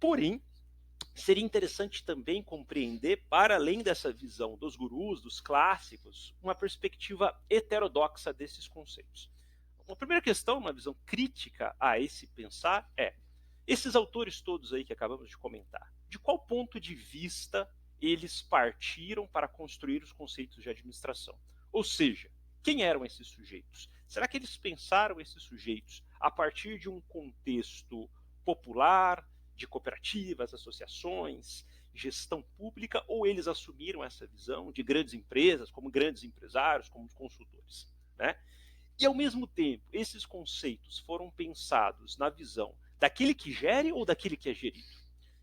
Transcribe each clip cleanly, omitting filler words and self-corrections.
Porém, seria interessante também compreender, para além dessa visão dos gurus, dos clássicos, uma perspectiva heterodoxa desses conceitos. Uma primeira questão, uma visão crítica a esse pensar é: esses autores todos aí que acabamos de comentar, de qual ponto de vista eles partiram para construir os conceitos de administração? Ou seja, quem eram esses sujeitos? Será que eles pensaram esses sujeitos a partir de um contexto popular, de cooperativas, associações, gestão pública, ou eles assumiram essa visão de grandes empresas, como grandes empresários, como consultores, né? E, ao mesmo tempo, esses conceitos foram pensados na visão daquele que gere ou daquele que é gerido.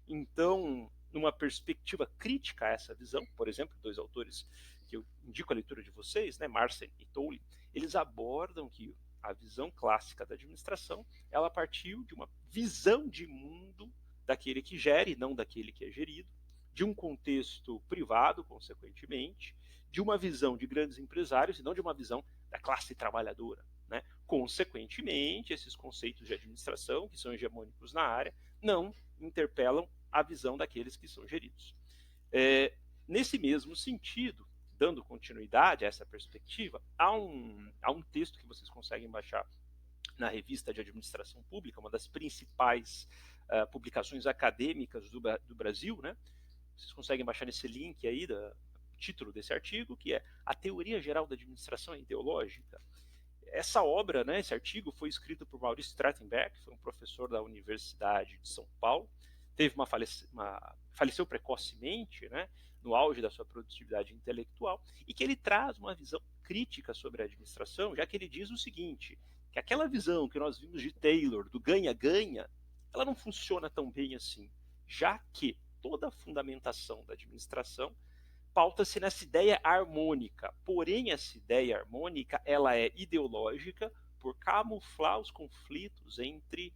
Então, numa perspectiva crítica a essa visão, por exemplo, dois autores que eu indico a leitura de vocês, né, Marcen e Tolle, eles abordam que a visão clássica da administração, ela partiu de uma visão de mundo daquele que gere, não daquele que é gerido, de um contexto privado, consequentemente, de uma visão de grandes empresários e não de uma visão da classe trabalhadora, né? Consequentemente, esses conceitos de administração, que são hegemônicos na área, não interpelam a visão daqueles que são geridos. Nesse mesmo sentido, dando continuidade a essa perspectiva, há um texto que vocês conseguem baixar na Revista de Administração Pública, uma das principais publicações acadêmicas do Brasil, né? Vocês conseguem baixar nesse link aí, título desse artigo, que é A Teoria Geral da Administração Ideológica. Essa obra, né, esse artigo, foi escrito por Maurício Trachtenberg, foi um professor da Universidade de São Paulo, faleceu precocemente, né, no auge da sua produtividade intelectual, e que ele traz uma visão crítica sobre a administração, já que ele diz o seguinte, que aquela visão que nós vimos de Taylor, do ganha-ganha, ela não funciona tão bem assim, já que toda a fundamentação da administração pauta-se nessa ideia harmônica. Porém, essa ideia harmônica ela é ideológica por camuflar os conflitos entre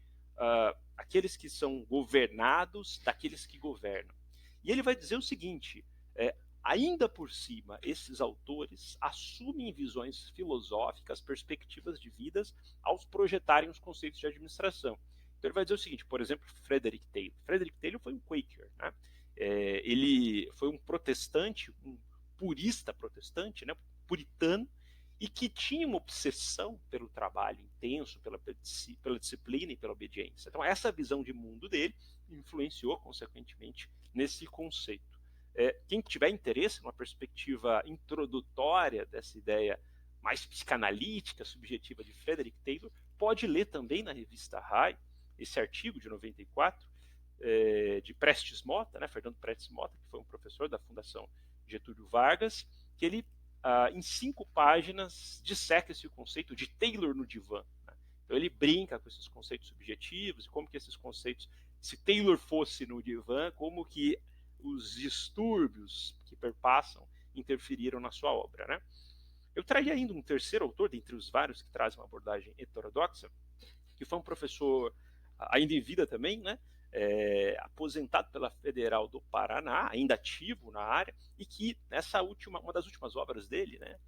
aqueles que são governados daqueles que governam. E ele vai dizer o seguinte, ainda por cima, esses autores assumem visões filosóficas, perspectivas de vidas ao projetarem os conceitos de administração. Então ele vai dizer o seguinte, por exemplo, Frederick Taylor. Frederick Taylor foi um Quaker, né? Ele foi um protestante, um purista protestante, né, puritano, e que tinha uma obsessão pelo trabalho intenso, pela disciplina e pela obediência. Então, essa visão de mundo dele influenciou, consequentemente, nesse conceito. Quem tiver interesse numa perspectiva introdutória dessa ideia mais psicanalítica, subjetiva de Frederick Taylor, pode ler também na revista Rai, esse artigo de 94, de Prestes Mota, né, Fernando Prestes Mota, que foi um professor da Fundação Getúlio Vargas, que ele, em 5 páginas, disseca esse conceito de Taylor no divã. Né? Então ele brinca com esses conceitos subjetivos e como que esses conceitos, se Taylor fosse no divã, como que os distúrbios que perpassam interferiram na sua obra. Né? Eu traria ainda um terceiro autor, dentre os vários que trazem uma abordagem heterodoxa, que foi um professor ainda em vida também, né? Aposentado pela Federal do Paraná, ainda ativo na área, e que uma das últimas obras dele, né,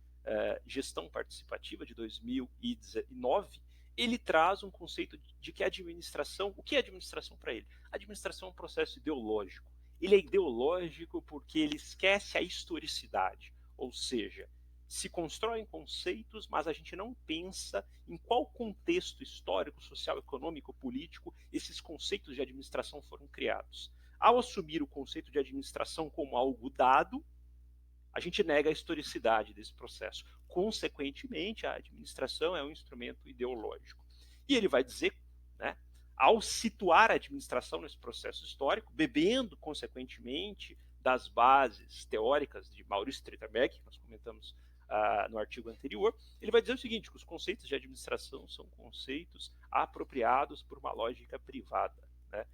Gestão Participativa, de 2009, ele traz um conceito de que a administração, o que é administração para ele? A administração é um processo ideológico. Ele é ideológico porque ele esquece a historicidade, ou seja, se constroem conceitos, mas a gente não pensa em qual contexto histórico, social, econômico, político esses conceitos de administração foram criados. Ao assumir o conceito de administração como algo dado, a gente nega a historicidade desse processo. Consequentemente, a administração é um instrumento ideológico. E ele vai dizer, né, ao situar a administração nesse processo histórico, bebendo, consequentemente, das bases teóricas de Maurício Trachtenberg, que nós comentamos no artigo anterior, ele vai dizer o seguinte, que os conceitos de administração são conceitos apropriados por uma lógica privada, né?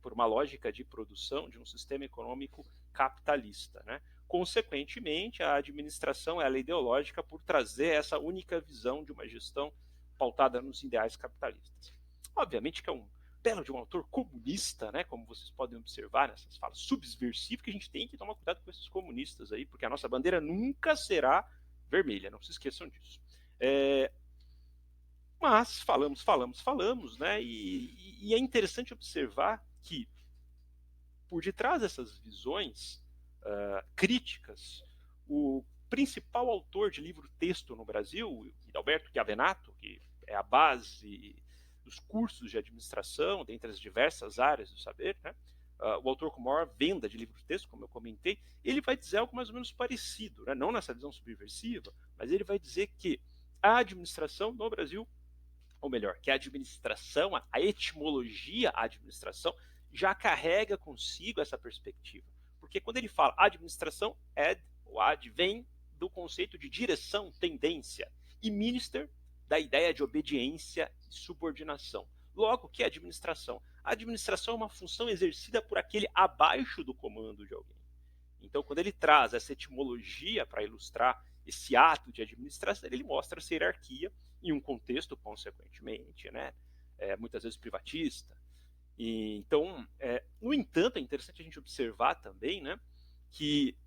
Por uma lógica de produção de um sistema econômico capitalista. Né? Consequentemente, a administração ela é ideológica por trazer essa única visão de uma gestão pautada nos ideais capitalistas. Obviamente que é um belo de um autor comunista, né, como vocês podem observar nessas falas subversivas, que a gente tem que tomar cuidado com esses comunistas aí, porque a nossa bandeira nunca será vermelha, não se esqueçam disso. Mas falamos, né, e é interessante observar que por detrás dessas visões críticas, o principal autor de livro-texto no Brasil, Hidalberto Chiavenato, que é a base dos cursos de administração, dentre as diversas áreas do saber, né? O autor com maior venda de livros-texto, como eu comentei, ele vai dizer algo mais ou menos parecido, né? Não nessa visão subversiva, mas ele vai dizer que a administração no Brasil, ou melhor, que a administração, a etimologia administração, já carrega consigo essa perspectiva. Porque quando ele fala administração, o ad vem do conceito de direção, tendência, e minister da ideia de obediência e subordinação. Logo, o que é administração? A administração é uma função exercida por aquele abaixo do comando de alguém. Então, quando ele traz essa etimologia para ilustrar esse ato de administração, ele mostra essa hierarquia em um contexto, consequentemente, né, muitas vezes privatista. E, então, no entanto, é interessante a gente observar também, né, que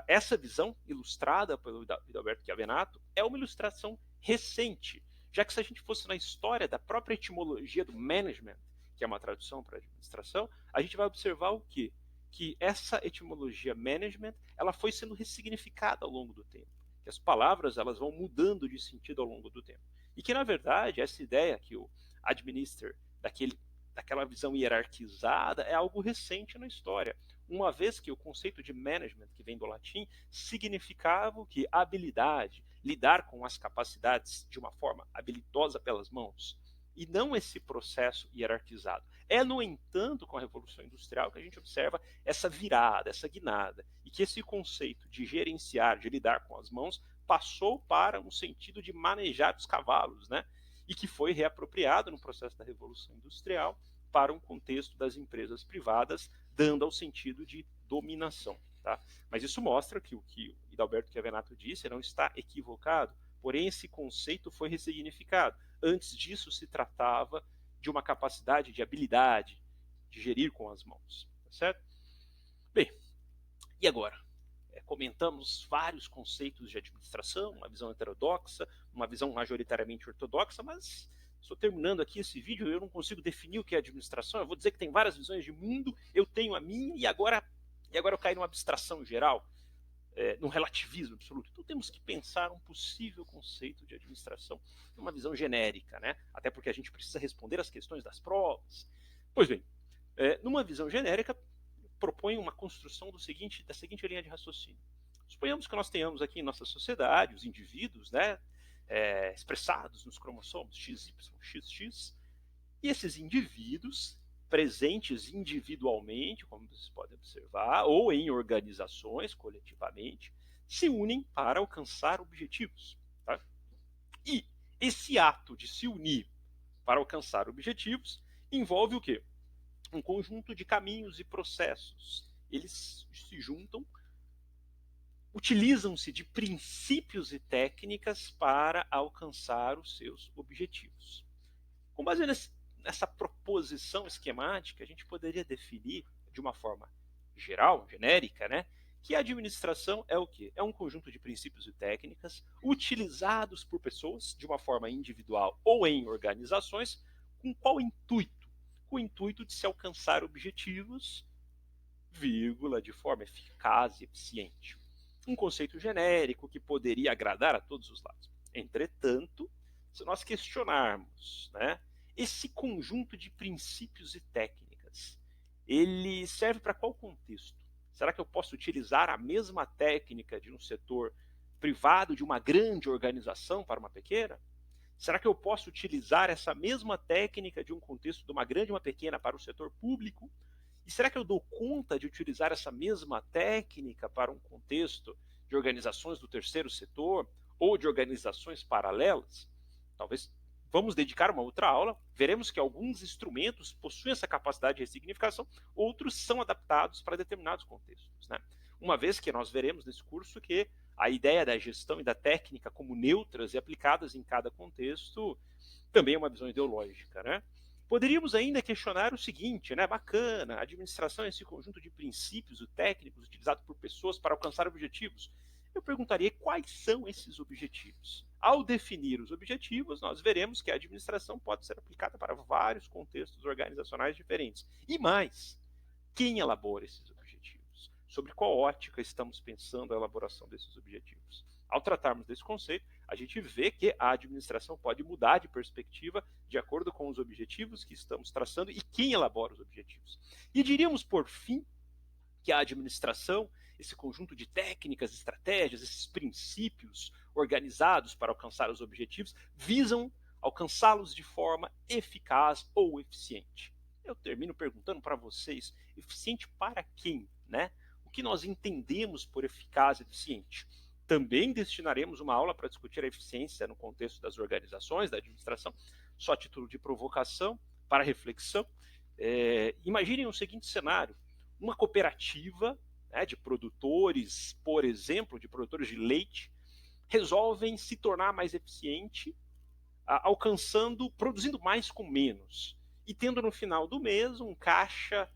essa visão ilustrada pelo Hidalberto Chiavenato é uma ilustração recente, já que se a gente fosse na história da própria etimologia do management, que é uma tradução para administração, a gente vai observar o quê? Que essa etimologia management ela foi sendo ressignificada ao longo do tempo, que as palavras elas vão mudando de sentido ao longo do tempo, e que na verdade essa ideia que o administer daquela visão hierarquizada é algo recente na história, uma vez que o conceito de management, que vem do latim, significava o que? Habilidade, lidar com as capacidades de uma forma habilidosa pelas mãos, e não esse processo hierarquizado. É, no entanto, com a Revolução Industrial que a gente observa essa virada, essa guinada, e que esse conceito de gerenciar, de lidar com as mãos, passou para um sentido de manejar os cavalos, né? E que foi reapropriado no processo da Revolução Industrial para um contexto das empresas privadas, dando ao sentido de dominação. Tá? Mas isso mostra que o que o Hidalberto Chiavenato disse não está equivocado, porém esse conceito foi ressignificado. Antes disso se tratava de uma capacidade de habilidade, de gerir com as mãos. Tá certo? Bem, e agora? Comentamos vários conceitos de administração, uma visão heterodoxa, uma visão majoritariamente ortodoxa, mas estou terminando aqui esse vídeo, eu não consigo definir o que é administração, eu vou dizer que tem várias visões de mundo, eu tenho a minha, e agora eu caio numa abstração geral, num relativismo absoluto. Então temos que pensar um possível conceito de administração numa visão genérica, né? Até porque a gente precisa responder às questões das provas. Pois bem, numa visão genérica, propõe uma construção da seguinte linha de raciocínio. Suponhamos que nós tenhamos aqui em nossa sociedade os indivíduos, né, expressados nos cromossomos XY, XX, e esses indivíduos, presentes individualmente, como vocês podem observar, ou em organizações, coletivamente, se unem para alcançar objetivos. Tá? E esse ato de se unir para alcançar objetivos envolve o quê? Um conjunto de caminhos e processos. Eles se juntam, utilizam-se de princípios e técnicas para alcançar os seus objetivos. Com base nessa proposição esquemática, a gente poderia definir de uma forma geral, genérica, né, que a administração é o quê? É um conjunto de princípios e técnicas utilizados por pessoas de uma forma individual ou em organizações, com qual intuito? Com o intuito de se alcançar objetivos, vírgula, de forma eficaz e eficiente. Um conceito genérico que poderia agradar a todos os lados. Entretanto, se nós questionarmos, né, esse conjunto de princípios e técnicas, ele serve para qual contexto? Será que eu posso utilizar a mesma técnica de um setor privado de uma grande organização para uma pequena? Será que eu posso utilizar essa mesma técnica de um contexto de uma grande e uma pequena para o setor público? E será que eu dou conta de utilizar essa mesma técnica para um contexto de organizações do terceiro setor ou de organizações paralelas? Talvez vamos dedicar uma outra aula, veremos que alguns instrumentos possuem essa capacidade de ressignificação, outros são adaptados para determinados contextos. Né? Uma vez que nós veremos nesse curso que a ideia da gestão e da técnica como neutras e aplicadas em cada contexto também é uma visão ideológica, né? Poderíamos ainda questionar o seguinte, né? Bacana, a administração é esse conjunto de princípios e técnicos utilizados por pessoas para alcançar objetivos. Eu perguntaria quais são esses objetivos. Ao definir os objetivos, nós veremos que a administração pode ser aplicada para vários contextos organizacionais diferentes. E mais, quem elabora esses objetivos, sobre qual ótica estamos pensando a elaboração desses objetivos. Ao tratarmos desse conceito, a gente vê que a administração pode mudar de perspectiva de acordo com os objetivos que estamos traçando e quem elabora os objetivos. E diríamos, por fim, que a administração, esse conjunto de técnicas, estratégias, esses princípios organizados para alcançar os objetivos, visam alcançá-los de forma eficaz ou eficiente. Eu termino perguntando para vocês, eficiente para quem, né? O que nós entendemos por eficaz e eficiente? Também destinaremos uma aula para discutir a eficiência no contexto das organizações, da administração, só a título de provocação, para reflexão. Imaginem o seguinte cenário: uma cooperativa, né, de produtores, por exemplo, de produtores de leite, resolvem se tornar mais eficiente, produzindo mais com menos e tendo no final do mês um caixa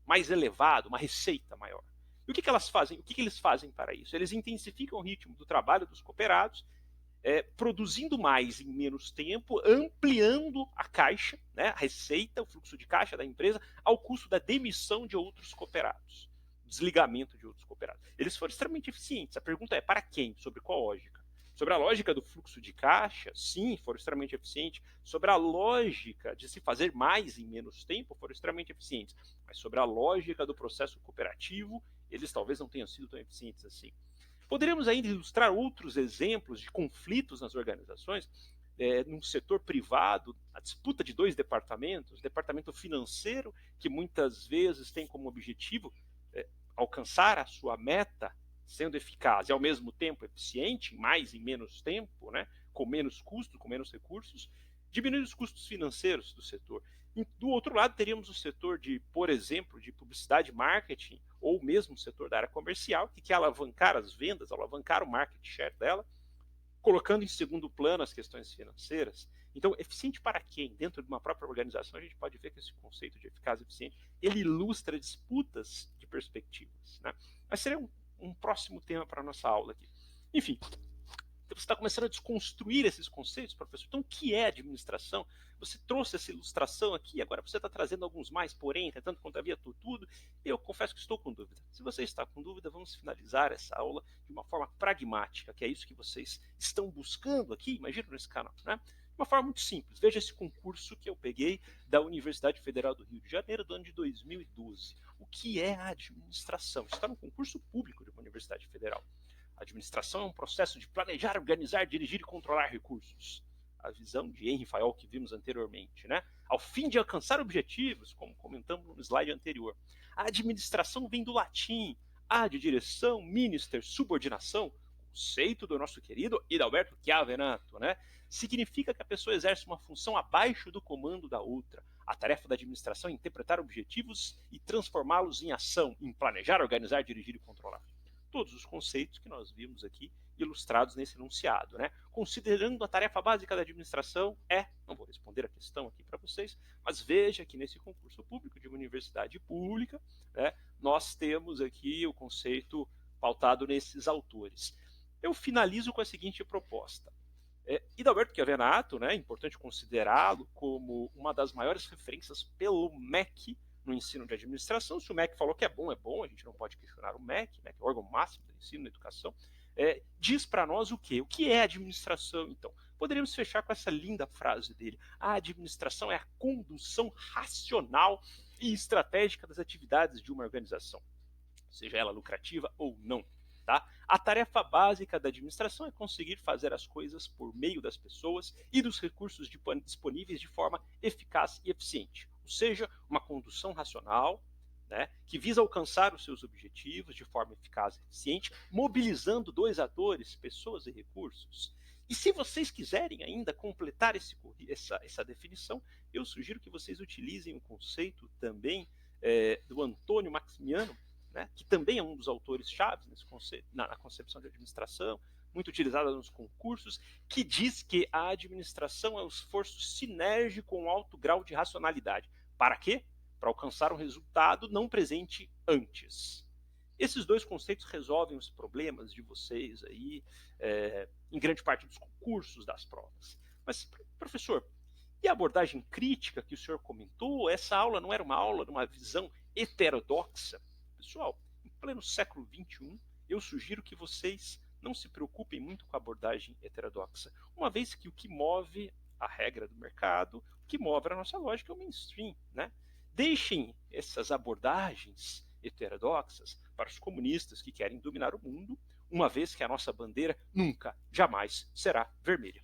mais elevado, uma receita maior. E o que elas fazem? O que eles fazem para isso? Eles intensificam o ritmo do trabalho dos cooperados, produzindo mais em menos tempo, ampliando a caixa, né, a receita, o fluxo de caixa da empresa, ao custo da demissão de outros cooperados, desligamento de outros cooperados. Eles foram extremamente eficientes. A pergunta é: para quem? Sobre qual lógica? Sobre a lógica do fluxo de caixa, sim, foram extremamente eficientes. Sobre a lógica de se fazer mais em menos tempo, foram extremamente eficientes. Mas sobre a lógica do processo cooperativo, eles talvez não tenham sido tão eficientes assim. Poderíamos ainda ilustrar outros exemplos de conflitos nas organizações, num setor privado, a disputa de dois departamentos, o departamento financeiro, que muitas vezes tem como objetivo alcançar a sua meta, sendo eficaz e ao mesmo tempo eficiente, mais em menos tempo, né, com menos custo, com menos recursos, diminuir os custos financeiros do setor. E, do outro lado, teríamos o setor de, por exemplo, de publicidade e marketing, ou mesmo o setor da área comercial, que quer alavancar as vendas, alavancar o market share dela, colocando em segundo plano as questões financeiras. Então, eficiente para quem? Dentro de uma própria organização, a gente pode ver que esse conceito de eficaz e eficiente, ele ilustra disputas de perspectivas, né? Mas seria um próximo tema para a nossa aula aqui. Enfim, você está começando a desconstruir esses conceitos, professor. Então, o que é administração? Você trouxe essa ilustração aqui, agora você está trazendo alguns mais, porém, tanto quanto havia tudo. Eu confesso que estou com dúvida. Se você está com dúvida, vamos finalizar essa aula de uma forma pragmática, que é isso que vocês estão buscando aqui, imagina nesse canal, né? De uma forma muito simples. Veja esse concurso que eu peguei da Universidade Federal do Rio de Janeiro, do ano de 2012. O que é a administração? Está no concurso público de uma universidade federal. A administração é um processo de planejar, organizar, dirigir e controlar recursos. A visão de Henry Fayol que vimos anteriormente, né? Ao fim de alcançar objetivos, como comentamos no slide anterior. A administração vem do latim, A de direção, minister, subordinação, conceito do nosso querido Hidalberto Chiavenato, né? Significa que a pessoa exerce uma função abaixo do comando da outra. A tarefa da administração é interpretar objetivos e transformá-los em ação, em planejar, organizar, dirigir e controlar. Todos os conceitos que nós vimos aqui ilustrados nesse enunciado, né? Considerando a tarefa básica da administração não vou responder a questão aqui para vocês, mas veja que nesse concurso público de uma universidade pública, né, nós temos aqui o conceito pautado nesses autores. Eu finalizo com a seguinte proposta. Hidalberto Chiavenato, né, é importante considerá-lo como uma das maiores referências pelo MEC no ensino de administração. Se o MEC falou que é bom, a gente não pode questionar o MEC, né, que é o órgão máximo do ensino da educação. Diz para nós o quê? O que é administração, então? Poderíamos fechar com essa linda frase dele. A administração é a condução racional e estratégica das atividades de uma organização, seja ela lucrativa ou não. Tá? A tarefa básica da administração é conseguir fazer as coisas por meio das pessoas e dos recursos disponíveis de forma eficaz e eficiente. Ou seja, uma condução racional, né, que visa alcançar os seus objetivos de forma eficaz e eficiente, mobilizando dois atores, pessoas e recursos. E se vocês quiserem ainda completar essa definição, eu sugiro que vocês utilizem o conceito também do Antônio Maximiano, né, que também é um dos autores chaves nesse conceito, na concepção de administração, muito utilizada nos concursos, que diz que a administração é um esforço sinérgico com alto grau de racionalidade. Para quê? Para alcançar um resultado não presente antes. Esses dois conceitos resolvem os problemas de vocês aí, em grande parte dos concursos, das provas. Mas, professor, e a abordagem crítica que o senhor comentou? Essa aula não era uma aula de uma visão heterodoxa, pessoal, em pleno século XXI, eu sugiro que vocês não se preocupem muito com a abordagem heterodoxa, uma vez que o que move a regra do mercado, o que move a nossa lógica é o mainstream, né? Deixem essas abordagens heterodoxas para os comunistas que querem dominar o mundo, uma vez que a nossa bandeira nunca, jamais será vermelha.